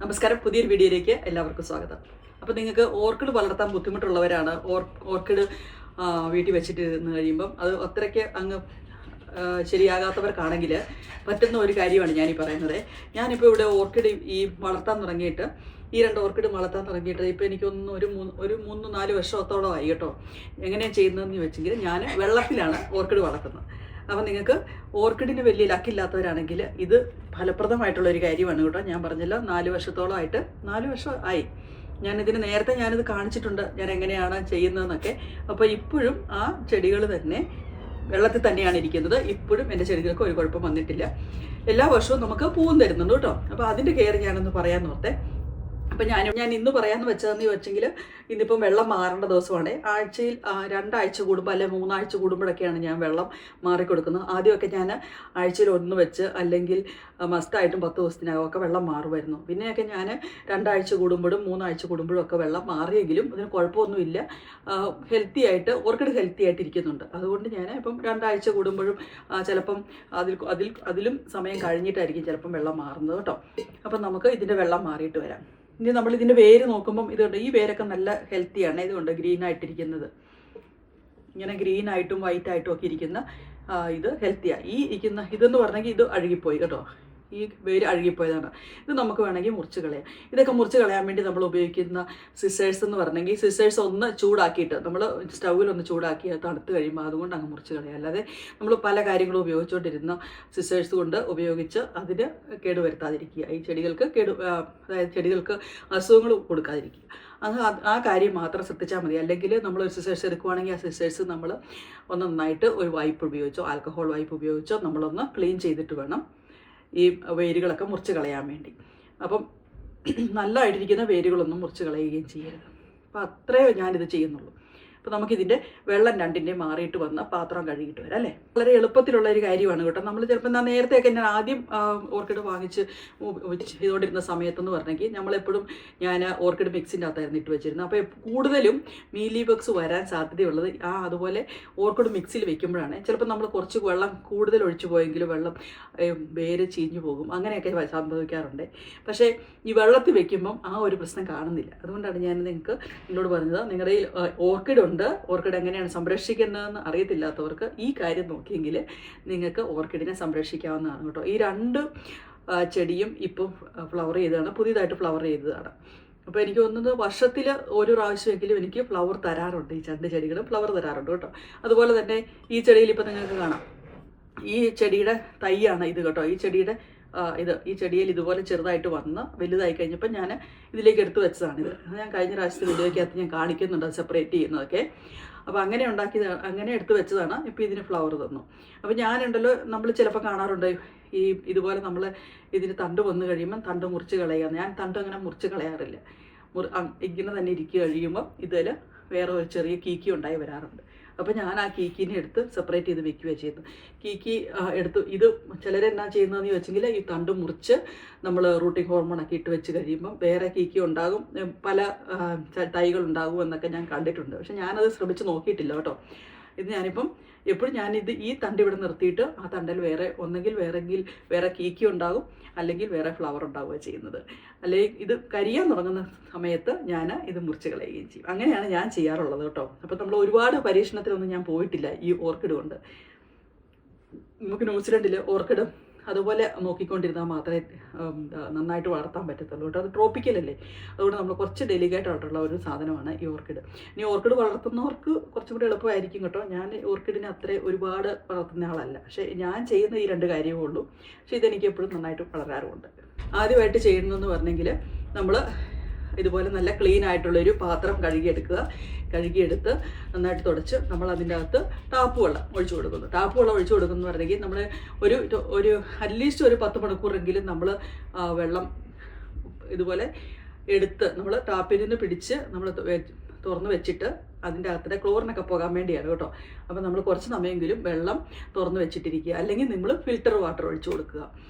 നമസ്കാരം, പുതിയൊരു വീഡിയോയിലേക്ക് എല്ലാവർക്കും സ്വാഗതം. അപ്പോൾ നിങ്ങൾക്ക് ഓർക്കിഡ് വളർത്താൻ ബുദ്ധിമുട്ടുള്ളവരാണ്, ഓർക്കിഡ് വീട്ടിൽ വെച്ചിട്ട് ഇരുന്ന് കഴിയുമ്പം അത് അത്രയ്ക്ക് അങ്ങ് ശരിയാകാത്തവർക്കാണെങ്കിൽ പറ്റുന്ന ഒരു കാര്യമാണ് ഞാനീ പറയുന്നത്. ഞാനിപ്പോൾ ഇവിടെ ഓർക്കിഡ് ഈ വളർത്താൻ തുടങ്ങിയിട്ട്, ഈ 2 ഓർക്കിഡ് വളർത്താൻ തുടങ്ങിയിട്ട് ഇപ്പോൾ എനിക്കൊന്ന് ഒരു 3-4 വർഷത്തോളമായി കേട്ടോ. എങ്ങനെയാണ് ചെയ്യുന്നതെന്ന് വെച്ചെങ്കിൽ ഞാൻ വെള്ളത്തിലാണ് ഓർക്കിഡ് വളർത്തുന്നത്. അപ്പം നിങ്ങൾക്ക് ഓർക്കിഡിന് വലിയ ലക്കില്ലാത്തവരാണെങ്കിൽ ഇത് ഫലപ്രദമായിട്ടുള്ളൊരു കാര്യമാണ് കേട്ടോ. ഞാൻ പറഞ്ഞല്ലോ 4 വർഷത്തോളമായിട്ട് 4 വർഷം ആയി നേരത്തെ ഞാനിത് കാണിച്ചിട്ടുണ്ട്, ഞാൻ എങ്ങനെയാണ് ചെയ്യുന്നതെന്നൊക്കെ. അപ്പോൾ ഇപ്പോഴും ആ ചെടികൾ തന്നെ വെള്ളത്തിൽ തന്നെയാണ് ഇരിക്കുന്നത്. ഇപ്പോഴും എൻ്റെ ചെടികൾക്ക് ഒരു കുഴപ്പം വന്നിട്ടില്ല. എല്ലാ വർഷവും നമുക്ക് പൂവും തരുന്നുണ്ട് കേട്ടോ. അപ്പോൾ അതിൻ്റെ കെയർ ഞാനൊന്ന് പറയാൻ ഓർത്തെ. അപ്പം ഞാൻ ഇന്ന് പറയാമെന്ന് വെച്ചതെന്ന് വെച്ചെങ്കിൽ, ഇന്നിപ്പം വെള്ളം മാറേണ്ട ദിവസമാണ്. ആഴ്ചയിൽ 2 ആഴ്ച കൂടുമ്പോൾ അല്ലെങ്കിൽ 3 ആഴ്ച കൂടുമ്പോഴൊക്കെയാണ് ഞാൻ വെള്ളം മാറിക്കൊടുക്കുന്നത്. ആദ്യമൊക്കെ ഞാൻ ആഴ്ചയിൽ 1 വെച്ച് അല്ലെങ്കിൽ മസ്റ്റായിട്ടും 10 ദിവസത്തിനകമൊക്കെ വെള്ളം മാറുമായിരുന്നു. പിന്നെയൊക്കെ ഞാൻ 2 ആഴ്ച കൂടുമ്പോഴും 3 ആഴ്ച കൂടുമ്പോഴും ഒക്കെ വെള്ളം മാറിയെങ്കിലും അതിന് കുഴപ്പമൊന്നുമില്ല. ഹെൽത്തി ആയിട്ട് ഓർക്കിഡ് ഹെൽത്തി ആയിട്ട് ഇരിക്കുന്നുണ്ട്. അതുകൊണ്ട് ഞാൻ ഇപ്പം 2 ആഴ്ച കൂടുമ്പോഴും ചിലപ്പം അതിലും സമയം കഴിഞ്ഞിട്ടായിരിക്കും ചിലപ്പം വെള്ളം മാറുന്നത് കേട്ടോ. അപ്പം നമുക്ക് ഇതിൻ്റെ വെള്ളം മാറിയിട്ട് വരാം. ഇനി നമ്മൾ ഇതിൻ്റെ വേര് നോക്കുമ്പം ഇതുണ്ട്, ഈ വേരൊക്കെ നല്ല ഹെൽത്തിയാണ്. ഇതുകൊണ്ട് ഗ്രീനായിട്ടിരിക്കുന്നത്, ഇങ്ങനെ ഗ്രീനായിട്ടും വൈറ്റായിട്ടും ഒക്കെ ഇരിക്കുന്ന ഇത് ഹെൽത്തിയാണ്. ഈ ഇരിക്കുന്ന ഇതെന്ന് പറഞ്ഞെങ്കിൽ ഇത് അഴുകിപ്പോയി കേട്ടോ. ഈ വേര് അഴുകിപ്പോയതാണ്. ഇത് നമുക്ക് വേണമെങ്കിൽ മുറിച്ച് കളയാം. ഇതൊക്കെ മുറിച്ച് കളയാൻ വേണ്ടി നമ്മൾ ഉപയോഗിക്കുന്ന സിസേഴ്സ് എന്ന് പറഞ്ഞെങ്കിൽ, സിസേഴ്സ് ഒന്ന് ചൂടാക്കിയിട്ട് നമ്മൾ സ്റ്റൗവിലൊന്ന് ചൂടാക്കി തണുത്ത് കഴിയുമ്പോൾ അതുകൊണ്ട് അങ്ങ് മുറിച്ച് കളയാം. അല്ലാതെ നമ്മൾ പല കാര്യങ്ങളും ഉപയോഗിച്ചുകൊണ്ടിരുന്ന സിസേഴ്സ് കൊണ്ട് ഉപയോഗിച്ച് അതിന് കേടുവരുത്താതിരിക്കുക. ഈ ചെടികൾക്ക് അതായത് ചെടികൾക്ക് അസുഖങ്ങൾ കൊടുക്കാതിരിക്കുക. ആ കാര്യം മാത്രം ശ്രദ്ധിച്ചാൽ മതി. അല്ലെങ്കിൽ നമ്മളൊരു സിസേഴ്സ് എടുക്കുവാണെങ്കിൽ ആ സിസേഴ്സ് നമ്മൾ ഒന്ന് നന്നായിട്ട് ഒരു വൈപ്പ് ഉപയോഗിച്ചോ, ആൽക്കഹോൾ വൈപ്പ് ഉപയോഗിച്ചോ നമ്മളൊന്ന് ക്ലീൻ ചെയ്തിട്ട് വേണം ഈ വേരുകളൊക്കെ മുറിച്ച് കളയാൻ വേണ്ടി. അപ്പം നല്ലതായിട്ടിരിക്കുന്ന വേരുകളൊന്നും മുറിച്ച് കളയുകയും ചെയ്യരുത്. അപ്പോൾ അത്രയേ ഞാനിത് ചെയ്യുന്നുള്ളൂ. അപ്പോൾ നമുക്കിതിൻ്റെ വെള്ളം 2ൻ്റെയും മാറിയിട്ട് വന്ന പാത്രം കഴുകിയിട്ട് വരാം അല്ലേ. വളരെ എളുപ്പത്തിലുള്ള ഒരു കാര്യമാണ് കേട്ടോ. നമ്മൾ ചിലപ്പോൾ നേരത്തെയൊക്കെ ഞാൻ ആദ്യം ഓർക്കിഡ് വാങ്ങിച്ച് ചെയ്തുകൊണ്ടിരുന്ന സമയത്തെന്ന് പറഞ്ഞെങ്കിൽ നമ്മളെപ്പോഴും ഞാൻ ഓർക്കിഡ് മിക്സിൻ്റെ അകത്തായിരുന്നു ഇട്ട് വെച്ചിരുന്നത്. അപ്പോൾ കൂടുതലും മീലി ബഗ്സ് വരാൻ സാധ്യതയുള്ളത് അതുപോലെ ഓർക്കിഡ് മിക്സിയിൽ വെക്കുമ്പോഴാണ്. ചിലപ്പോൾ നമ്മൾ കുറച്ച് വെള്ളം കൂടുതൽ ഒഴിച്ചു പോയെങ്കിലും വെള്ളം വേര് ചീഞ്ഞു പോകും, അങ്ങനെയൊക്കെ സംഭവിക്കാറുണ്ട്. പക്ഷേ ഈ വെള്ളത്തിൽ വെക്കുമ്പം ആ ഒരു പ്രശ്നം കാണുന്നില്ല. അതുകൊണ്ടാണ് ഞാൻ നിങ്ങളോട് പറഞ്ഞത്, നിങ്ങളുടെ ഈ ഓർക്കിഡ് എങ്ങനെയാണ് സംരക്ഷിക്കുന്നതെന്ന് അറിയത്തില്ലാത്തവർക്ക് ഈ കാര്യം നോക്കിയെങ്കിൽ നിങ്ങൾക്ക് ഓർക്കിഡിനെ സംരക്ഷിക്കാവുന്നതാണ് കേട്ടോ. ഈ 2 ചെടിയും ഇപ്പം ഫ്ലവർ ചെയ്തതാണ്, പുതിയതായിട്ട് ഫ്ലവർ ചെയ്തതാണ്. അപ്പോൾ എനിക്ക് തോന്നുന്നത് വർഷത്തിൽ ഒരു പ്രാവശ്യമെങ്കിലും എനിക്ക് ഫ്ലവർ തരാറുണ്ട്. ഈ 2 ചെടികളും ഫ്ലവർ തരാറുണ്ട് കേട്ടോ. അതുപോലെ തന്നെ ഈ ചെടിയിൽ ഇപ്പം നിങ്ങൾക്ക് കാണാം, ഈ ചെടിയുടെ തൈയാണ് ഇത് കേട്ടോ. ഈ ചെടിയിൽ ഇതുപോലെ ചെറുതായിട്ട് വന്ന് വലുതായി കഴിഞ്ഞപ്പോൾ ഞാൻ ഇതിലേക്ക് എടുത്തു വെച്ചതാണിത്. ഞാൻ കഴിഞ്ഞ പ്രാവശ്യത്തെ വീഡിയോയ്ക്കകത്ത് ഞാൻ കാണിക്കുന്നുണ്ട് അത് സെപ്പറേറ്റ് ചെയ്യുന്നതൊക്കെ. അപ്പോൾ അങ്ങനെ എടുത്തു വെച്ചതാണ്. ഇപ്പോൾ ഇതിന് ഫ്ലവർ തന്നു. അപ്പോൾ ഞാനുണ്ടല്ലോ, നമ്മൾ ചിലപ്പോൾ കാണാറുണ്ട് ഇതുപോലെ നമ്മൾ ഇതിന് തണ്ട് വന്നു കഴിയുമ്പം തണ്ട് മുറിച്ച് കളയുക. ഞാൻ തണ്ട് അങ്ങനെ മുറിച്ച് കളയാറില്ല. ഇങ്ങനെ തന്നെ ഇരിക്കുക കഴിയുമ്പം ഇതിൽ വേറെ ഒരു ചെറിയ കീക്കി ഉണ്ടായി വരാറുണ്ട്. അപ്പോൾ ഞാൻ ആ കീക്കിനെ എടുത്ത് സെപ്പറേറ്റ് ചെയ്ത് വെക്കുകയാണ് ചെയ്യുന്നത്. കീക്കി എടുത്ത് ഇത് ചിലരെന്നാ ചെയ്യുന്നതെന്ന് ചോദിച്ചെങ്കിൽ, ഈ തണ്ട് മുറിച്ച് നമ്മൾ റൂട്ടിംഗ് ഹോർമോണൊക്കെ ഇട്ട് വെച്ച് കഴിയുമ്പം വേറെ കീക്കി ഉണ്ടാകും, പല തൈകൾ ഉണ്ടാകും എന്നൊക്കെ ഞാൻ കണ്ടിട്ടുണ്ട്. പക്ഷെ ഞാനത് ശ്രമിച്ച് നോക്കിയിട്ടില്ല കേട്ടോ. ഇത് ഞാനിപ്പം എപ്പോഴും ഈ തണ്ട് ഇവിടെ നിർത്തിയിട്ട് ആ തണ്ടിൽ ഒന്നെങ്കിൽ വേറെ കീക്കി ഉണ്ടാകും, അല്ലെങ്കിൽ വേറെ ഫ്ലവർ ഉണ്ടാവുകയാണ് ചെയ്യുന്നത്. അല്ലെങ്കിൽ ഇത് കരിയാൻ തുടങ്ങുന്ന സമയത്ത് ഞാൻ ഇത് മുറിച്ച് കളയുകയും ചെയ്യും. അങ്ങനെയാണ് ഞാൻ ചെയ്യാറുള്ളത് കേട്ടോ. അപ്പോൾ നമ്മൾ ഒരുപാട് പരീക്ഷണത്തിലൊന്നും ഞാൻ പോയിട്ടില്ല ഈ ഓർക്കിഡ് കൊണ്ട്. നമുക്ക് ന്യൂസിലൻഡിൽ ഓർക്കിഡ് അതുപോലെ നോക്കിക്കൊണ്ടിരുന്നാൽ മാത്രമേ നന്നായിട്ട് വളർത്താൻ പറ്റത്തുള്ളൂ കേട്ടോ. അത് ട്രോപ്പിക്കലല്ലേ, അതുകൊണ്ട് നമ്മൾ കുറച്ച് ഡെലിക്കേറ്റ് ആയിട്ടുള്ള ഒരു സാധനമാണ് ഈ ഓർക്കിഡ്. ഇനി ഓർക്കിഡ് വളർത്തുന്നവർക്ക് കുറച്ചും കൂടി എളുപ്പമായിരിക്കും കേട്ടോ. ഞാൻ ഓർക്കിഡിനെ അത്ര ഒരുപാട് വളർത്തുന്ന ആളല്ല. പക്ഷേ ഞാൻ ചെയ്യുന്ന ഈ 2 കാര്യമേ ഉള്ളൂ. പക്ഷേ ഇതെനിക്ക് എപ്പോഴും നന്നായിട്ട് വളരാറുമുണ്ട്. ആദ്യമായിട്ട് ചെയ്യുന്നതെന്ന് പറഞ്ഞെങ്കിൽ, നമ്മൾ ഇതുപോലെ നല്ല ക്ലീൻ ആയിട്ടുള്ളൊരു പാത്രം കഴുകിയെടുത്ത് നന്നായിട്ട് തുടച്ച് നമ്മൾ അതിൻ്റെ അകത്ത് ടാപ്പ് വെള്ളം ഒഴിച്ചു കൊടുക്കുന്നു പറഞ്ഞെങ്കിൽ, നമ്മൾ ഒരു അറ്റ്ലീസ്റ്റ് ഒരു 10 മണിക്കൂറെങ്കിലും നമ്മൾ വെള്ളം ഇതുപോലെ എടുത്ത് നമ്മൾ ടാപ്പിൽ നിന്ന് പിടിച്ച് നമ്മൾ തുറന്ന് വെച്ചിട്ട് അതിൻ്റെ അകത്തിടെ ക്ലോറിനൊക്കെ പോകാൻ വേണ്ടിയാണ് കേട്ടോ. അപ്പോൾ നമ്മൾ കുറച്ച് സമയമെങ്കിലും വെള്ളം തുറന്ന് വെച്ചിട്ടിരിക്കുക. അല്ലെങ്കിൽ നിങ്ങൾ ഫിൽറ്റർ വാട്ടർ ഒഴിച്ചു കൊടുക്കുക.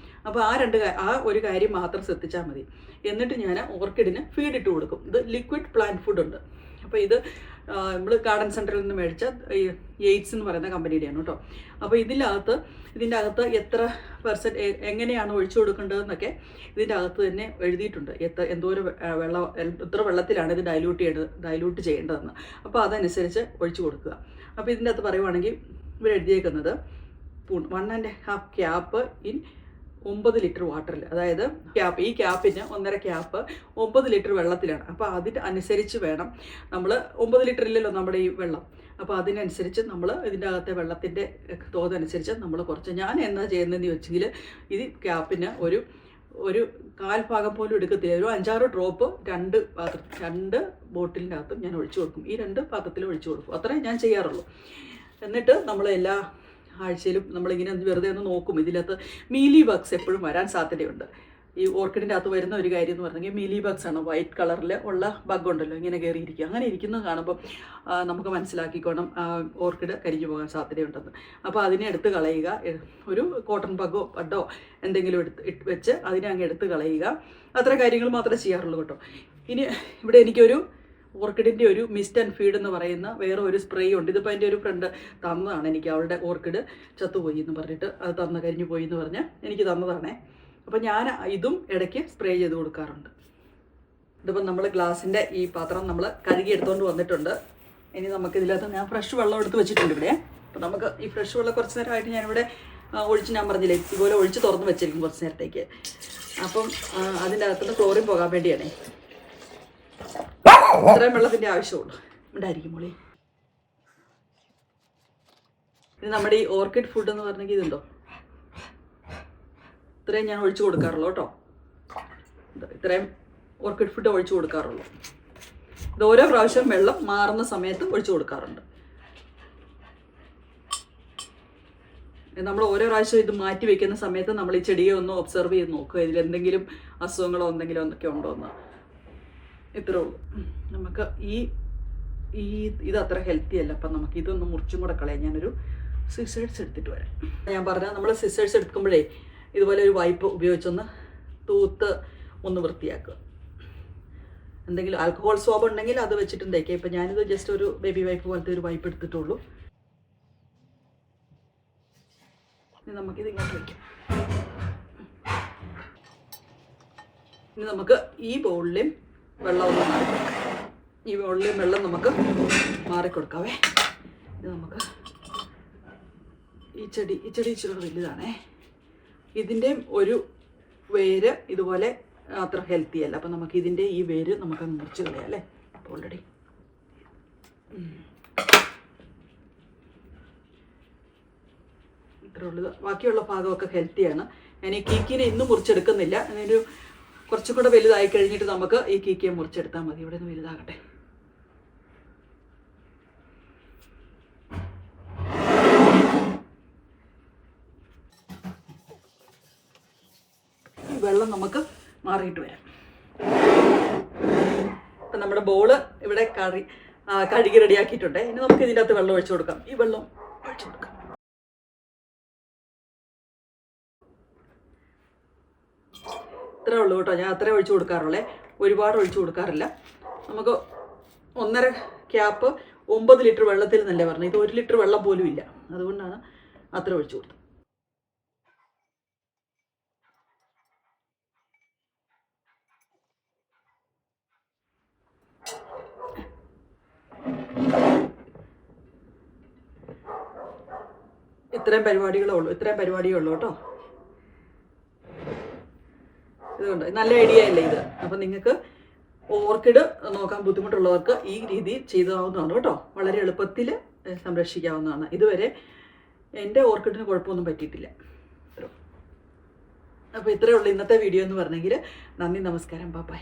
അപ്പോൾ ആ ഒരു കാര്യം മാത്രം ശ്രദ്ധിച്ചാൽ മതി. എന്നിട്ട് ഞാൻ ഓർക്കിഡിന് ഫീഡ് ഇട്ട് കൊടുക്കും. ഇത് ലിക്വിഡ് പ്ലാന്റ് ഫുഡ് ഉണ്ട്. അപ്പോൾ ഇത് നമ്മൾ ഗാർഡൻ സെൻറ്ററിൽ നിന്ന് മേടിച്ച യെയ്റ്റ്സ് എന്ന് പറയുന്ന കമ്പനിയുടെയാണ് കേട്ടോ. അപ്പോൾ ഇതിൻ്റെ അകത്ത് എത്ര പെർസെൻറ്റ് എങ്ങനെയാണ് ഒഴിച്ചു കൊടുക്കേണ്ടതെന്നൊക്കെ ഇതിൻ്റെ അകത്ത് തന്നെ എഴുതിയിട്ടുണ്ട്. എത്ര വെള്ളത്തിലാണ് ഇത് ഡൈല്യൂട്ട് ചെയ്യേണ്ടതെന്ന്. അപ്പോൾ അതനുസരിച്ച് ഒഴിച്ചു കൊടുക്കുക. അപ്പോൾ ഇതിൻ്റെ അകത്ത് പറയുവാണെങ്കിൽ ഇവിടെ എഴുതിയേക്കുന്നത് 1.5 ക്യാപ്പ് ഇൻ 9 ലിറ്റർ വാട്ടറിൽ, അതായത് ഈ ക്യാപ്പിന് 1.5 ക്യാപ്പ് 9 ലിറ്റർ വെള്ളത്തിലാണ്. അപ്പോൾ അതിന് അനുസരിച്ച് വേണം നമ്മൾ 9 ലിറ്റർ ഇല്ലല്ലോ നമ്മുടെ ഈ വെള്ളം. അപ്പോൾ അതിനനുസരിച്ച് നമ്മൾ ഇതിൻ്റെ അകത്തെ വെള്ളത്തിൻ്റെ തോതനുസരിച്ച് നമ്മൾ കുറച്ച്, ഞാൻ എന്താ ചെയ്യുന്നതെന്ന് വെച്ചെങ്കിൽ ഇത് ക്യാപ്പിന് ഒരു 1/4 ഭാഗം പോലും എടുക്കത്തില്ല. ഒരു 5-6 ഡ്രോപ്പ് 2 ബോട്ടിലിൻ്റെ അകത്തും ഞാൻ ഒഴിച്ചു കൊടുക്കും. ഈ 2 പാത്രത്തിലും ഒഴിച്ചു കൊടുക്കും. അത്രേ ഞാൻ ചെയ്യാറുള്ളൂ. എന്നിട്ട് നമ്മൾ എല്ലാ ആഴ്ചയിലും നമ്മളിങ്ങനെ വെറുതെ ഒന്ന് നോക്കും. ഇതിനകത്ത് മീലി ബഗ്സ് എപ്പോഴും വരാൻ സാധ്യതയുണ്ട്. ഈ ഓർക്കിഡിൻ്റെ അകത്ത് വരുന്ന ഒരു കാര്യം എന്ന് പറഞ്ഞെങ്കിൽ മീലി ബഗ്സ് ആണ്. വൈറ്റ് കളറിൽ ഉള്ള ബഗ് ഉണ്ടല്ലോ, ഇങ്ങനെ കയറിയിരിക്കുക. അങ്ങനെ ഇരിക്കുന്നത് കാണുമ്പോൾ നമുക്ക് മനസ്സിലാക്കിക്കോണം ഓർക്കിഡ് കരിഞ്ഞു പോകാൻ സാധ്യതയുണ്ടെന്ന്. അപ്പോൾ അതിനെ എടുത്ത് കളയുക. ഒരു കോട്ടൺ ബഡോ എന്തെങ്കിലും വെച്ച് അതിനെ അങ്ങ് എടുത്ത് കളയുക. അത്ര കാര്യങ്ങൾ മാത്രമേ ചെയ്യാറുള്ളൂ കേട്ടോ. ഇനി ഇവിടെ എനിക്കൊരു ഓർക്കിഡിൻ്റെ ഒരു മിസ്റ്റ് ആൻഡ് ഫീഡ് എന്ന് പറയുന്ന വേറെ ഒരു സ്പ്രേ ഉണ്ട്. ഇതിപ്പോൾ എൻ്റെ ഒരു ഫ്രണ്ട് തന്നതാണ് എനിക്ക്. അവളുടെ ഓർക്കിഡ് ചത്തുപോയി എന്ന് പറഞ്ഞിട്ട്, അത് കരിഞ്ഞു പോയി എന്ന് പറഞ്ഞാൽ എനിക്ക് തന്നതാണേ. അപ്പോൾ ഞാൻ ഇതും ഇടയ്ക്ക് സ്പ്രേ ചെയ്ത് കൊടുക്കാറുണ്ട്. ഇതിപ്പോൾ നമ്മൾ ഗ്ലാസിൻ്റെ ഈ പാത്രം നമ്മൾ കഴുകി എടുത്തുകൊണ്ട് വന്നിട്ടുണ്ട്. ഇനി നമുക്കിതിനകത്ത് ഞാൻ ഫ്രഷ് വെള്ളം എടുത്ത് വെച്ചിട്ടുണ്ട് ഇവിടെ. അപ്പോൾ നമുക്ക് ഈ ഫ്രഷ് വെള്ളം കുറച്ച് നേരമായിട്ട് ഞാനിവിടെ ഞാൻ പറഞ്ഞില്ലേ ഇതുപോലെ ഒഴിച്ച് തുറന്ന് വെച്ചിരിക്കും കുറച്ച് നേരത്തേക്ക്. അപ്പം അതിൻ്റെ അകത്തുനിന്ന് ക്ലോറിൻ പോകാൻ വേണ്ടിയാണേ. ഇത്രയും വെള്ളത്തിൻ്റെ ആവശ്യമുള്ളൂ. ഉണ്ടായിരിക്കും മോളി. ഇത് നമ്മുടെ ഈ ഓർക്കിഡ് ഫുഡ് എന്ന് പറഞ്ഞെങ്കിൽ ഇതുണ്ടോ, ഇത്രയും ഞാൻ ഒഴിച്ചു കൊടുക്കാറുള്ളൂ കേട്ടോ. ഇത്രയും ഓർക്കിഡ് ഫുഡ് ഒഴിച്ചു കൊടുക്കാറുള്ളൂ. ഇത് ഓരോ പ്രാവശ്യം വെള്ളം മാറുന്ന സമയത്ത് ഒഴിച്ചു കൊടുക്കാറുണ്ട്. നമ്മൾ ഓരോ പ്രാവശ്യം ഇത് മാറ്റി വെക്കുന്ന സമയത്ത് നമ്മൾ ഈ ചെടിയെ ഒന്ന് ഒബ്സർവ് ചെയ്ത് നോക്കുക, ഇതിലെന്തെങ്കിലും അസുഖങ്ങളോ എന്തെങ്കിലും എന്തൊക്കെ ഉണ്ടോ എന്ന്. ഇത്രേ ഉള്ളൂ. നമുക്ക് ഇത് അത്ര ഹെൽത്തി അല്ല. അപ്പം നമുക്ക് ഇതൊന്ന് മുറിച്ചും കൂടെ കളയാം. ഞാനൊരു സിസേഴ്സ് എടുത്തിട്ട് വരാം. ഞാൻ പറഞ്ഞാൽ നമ്മൾ സിസേഴ്സ് എടുക്കുമ്പോഴേ ഇതുപോലെ ഒരു വൈപ്പ് ഉപയോഗിച്ചൊന്ന് തൂത്ത് ഒന്ന് വൃത്തിയാക്കുക. എന്തെങ്കിലും ആൽക്കഹോൾ സോപ്പ് ഉണ്ടെങ്കിൽ അത് വെച്ചിട്ടും തേക്കാം. ഇപ്പം ഞാനിത് ജസ്റ്റ് ഒരു ബേബി വൈപ്പ് പോലത്തെ ഒരു വൈപ്പ് എടുത്തിട്ടുള്ളൂ. ഇനി നമുക്കിത് ഇങ്ങോട്ട് വയ്ക്കാം. ഇനി നമുക്ക് ഈ ബൗളിലും വെള്ളം നമുക്ക് മാറിക്കൊടുക്കാവേ. ഇത് നമുക്ക് ഈ ചെടി ഇച്ചിരി വലുതാണേ. ഇതിൻ്റെ ഒരു വേര് ഇതുപോലെ അത്ര ഹെൽത്തി അല്ല. അപ്പം നമുക്ക് ഇതിൻ്റെ ഈ വേര് നമുക്ക് മുറിച്ച് കളയാം അല്ലേ. ഓൾറെഡി ഇത്ര ഉള്ളത്. ബാക്കിയുള്ള ഭാഗമൊക്കെ ഹെൽത്തിയാണ്. ഞാൻ ഈ കീക്കിനെ ഇന്നും മുറിച്ചെടുക്കുന്നില്ല. അതിനൊരു കുറച്ചും കൂടെ വലുതായി കഴിഞ്ഞിട്ട് നമുക്ക് ഈ കീക്കിയെ മുറിച്ചെടുത്താൽ മതി. ഇവിടെ നിന്ന് വലുതാകട്ടെ. ഈ വെള്ളം നമുക്ക് മാറിയിട്ട് വരാം. അപ്പം നമ്മുടെ ബോള് ഇവിടെ കഴുകി റെഡിയാക്കിയിട്ടുണ്ട്. ഇനി നമുക്ക് ഇതിൻ്റെ അകത്ത് വെള്ളം ഒഴിച്ചു കൊടുക്കാം. ഈ വെള്ളം ഒഴിച്ചു കൊടുക്കാം. ഇത്രേ ഉള്ളൂ കേട്ടോ. ഞാൻ അത്രേ ഒഴിച്ചു കൊടുക്കാറുള്ളേ, ഒരുപാട് ഒഴിച്ചു കൊടുക്കാറില്ല. നമുക്ക് 1.5 ക്യാപ്പ് 9 ലിറ്റർ വെള്ളത്തിൽ എന്നല്ലേ പറഞ്ഞത്. ഇത് 1 ലിറ്റർ വെള്ളം പോലും ഇല്ല. അതുകൊണ്ടാണ് അത്ര ഒഴിച്ചു കൊടുത്തത്. ഇത്രയും പരിപാടിയേ ഉള്ളൂ കേട്ടോ. ഇതുകൊണ്ട് നല്ല ഐഡിയ അല്ലേ ഇത്. അപ്പം നിങ്ങൾക്ക് ഓർക്കിഡ് നോക്കാൻ ബുദ്ധിമുട്ടുള്ളവർക്ക് ഈ രീതിയിൽ ചെയ്താവുന്നതാണ് കേട്ടോ. വളരെ എളുപ്പത്തിൽ സംരക്ഷിക്കാവുന്നതാണ്. ഇതുവരെ എൻ്റെ ഓർക്കിഡിന് കുഴപ്പമൊന്നും പറ്റിയിട്ടില്ല. അപ്പോൾ ഇത്രയേ ഉള്ളൂ ഇന്നത്തെ വീഡിയോ എന്ന് പറഞ്ഞെങ്കിൽ. നന്ദി, നമസ്കാരം, ബൈ.